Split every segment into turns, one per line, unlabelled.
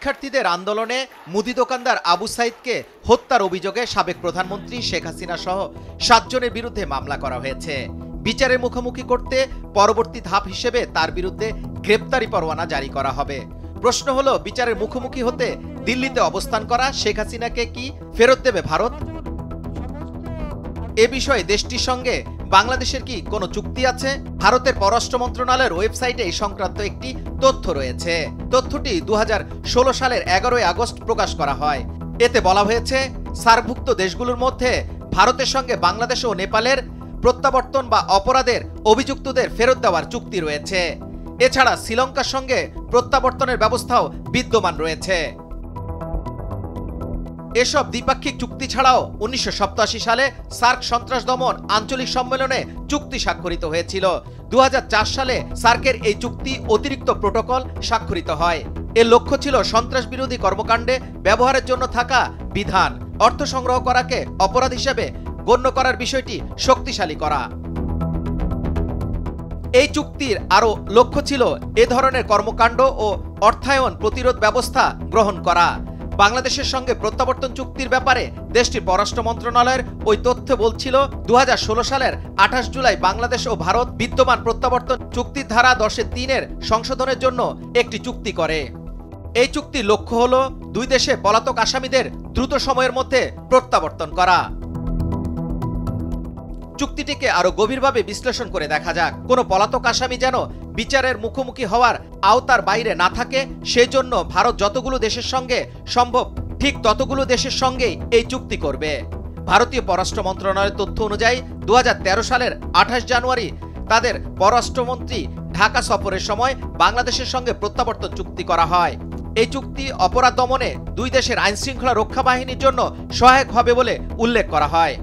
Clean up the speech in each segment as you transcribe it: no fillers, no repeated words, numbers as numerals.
শিক্ষার্থীদের আন্দোলনে মুদি দোকানদার আবু সাইদকে হত্যার অভিযোগে সাবেক প্রধানমন্ত্রী শেখ হাসিনা সহ 7 জনের বিরুদ্ধে মামলা করা হয়েছে। বিচারের মুখোমুখি করতে পরবর্তী ধাপ হিসেবে তার বিরুদ্ধে গ্রেপ্তারি পরোয়ানা জারি করা হবে। প্রশ্ন হলো, বিচারের মুখোমুখি হতে দিল্লিতে অবস্থান করা শেখ হাসিনাকে কি ফেরত দেবে ভারত? এ বিষয়ে দেশটির সঙ্গে বাংলাদেশের কি কোনো চুক্তি আছে? ভারতের পররাষ্ট্র মন্ত্রণালয়ের ওয়েবসাইটে এই সংক্রান্ত একটি তথ্য রয়েছে। তথ্যটি 2016 সালের 11 আগস্ট প্রকাশ করা হয়। এতে বলা হয়েছে, সার্কভুক্ত দেশগুলোর মধ্যে ভারতের সঙ্গে বাংলাদেশ ও নেপালের প্রত্যাবর্তন বা অপরাধের অভিযুক্তদের ফেরত দেওয়ার চুক্তি রয়েছে। এছাড়া শ্রীলঙ্কার সঙ্গে প্রত্যাবর্তনের ব্যবস্থাও বিদ্যমান রয়েছে। এসব দ্বিপাক্ষিক চুক্তি ছাড়াও 1987 সালে সার্ক সন্ত্রাস দমন আঞ্চলিক সম্মেলনে চুক্তি স্বাক্ষরিত হয়েছিল। 2004 সালে সার্কের এই চুক্তি অতিরিক্ত প্রোটোকল স্বাক্ষরিত হয়। এর লক্ষ্য ছিল সন্ত্রাস বিরোধী কর্মকাণ্ডে ব্যবহারের জন্য থাকা বিধান, অর্থ সংগ্রহ করাকে অপরাধ হিসেবে গণ্য করার বিষয়টি শক্তিশালী করা। এই চুক্তির আরও লক্ষ্য ছিল এ ধরনের কর্মকাণ্ড ও অর্থায়ন প্রতিরোধ ব্যবস্থা গ্রহণ করা। বাংলাদেশের সঙ্গে প্রত্যাবর্তন চুক্তির ব্যাপারে দেশটির পররাষ্ট্র মন্ত্রণালয়ের ওই তথ্য বলছিল, 2016 সালের 28 জুলাই বাংলাদেশ ও ভারত বিদ্যমান প্রত্যাবর্তন চুক্তির ধারা 10(3) সংশোধনের জন্য একটি চুক্তি করে। এই চুক্তির লক্ষ্য হল দুই দেশে পলাতক আসামিদের দ্রুত সময়ের মধ্যে প্রত্যাবর্তন করা। চুক্তিটিকে আরো গভীরভাবে বিশ্লেষণ করে দেখা যাক, কোনো পলাতক আসামি যেন বিচারের মুখোমুখি হওয়ার আওতার বাইরে না থাকে, সেই জন্য ভারত যতগুলো দেশের সঙ্গে সম্ভব ঠিক ততগুলো দেশের সঙ্গেই এই চুক্তি করবে। ভারতীয় পররাষ্ট্র মন্ত্রণালয়ের তথ্য অনুযায়ী 2013 সালের 28 জানুয়ারি তাদের পররাষ্ট্রমন্ত্রী ঢাকা সফরের সময় বাংলাদেশের সঙ্গে প্রত্যাবর্তন চুক্তি করা হয়। এই চুক্তি অপরাধ দমনে দুই দেশের আইনশৃঙ্খলা রক্ষা বাহিনীর জন্য সহায়ক হবে বলে উল্লেখ করা হয়।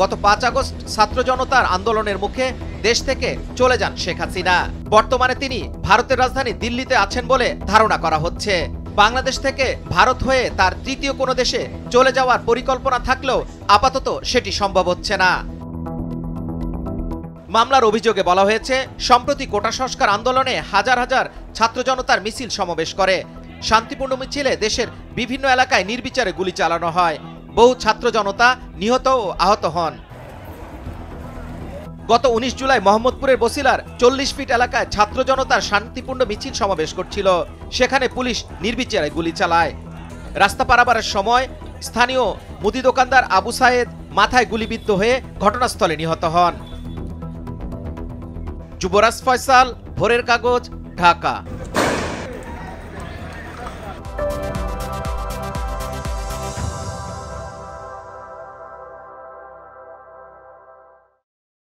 গত 5 আগস্ট ছাত্র জনতার আন্দোলনের মুখে দেশ থেকে চলে যান শেখ হাসিনা। বর্তমানে তিনি ভারতের রাজধানী দিল্লিতে আছেন বলে ধারণা করা হচ্ছে। বাংলাদেশ থেকে ভারত হয়ে তার তৃতীয় কোনো দেশে চলে যাওয়ার পরিকল্পনা থাকলেও আপাতত সেটি সম্ভব হচ্ছে না। মামলার অভিযোগে বলা হয়েছে, সম্প্রতি কোটা সংস্কার আন্দোলনে হাজার হাজার ছাত্র জনতার মিছিল সমাবেশ করে। শান্তিপূর্ণ মিছিলে দেশের বিভিন্ন এলাকায় নির্বিচারে গুলি চালানো হয়। বহু ছাত্র জনতা নিহত ও আহত হন। গত 19 জুলাই মোহাম্মদপুরের বসিলার 40 ফিট এলাকায় ছাত্র জনতার শান্তিপূর্ণ মিছিল সমাবেশ করছিল। সেখানে পুলিশ নির্বিচারে গুলি চালায়। রাস্তা পারাপারের সময় স্থানীয় মুদি দোকানদার আবু সাইদ মাথায় গুলিবিদ্ধ হয়ে ঘটনাস্থলে নিহত হন। যুবরাজ ফয়সাল, ভোরের কাগজ, ঢাকা।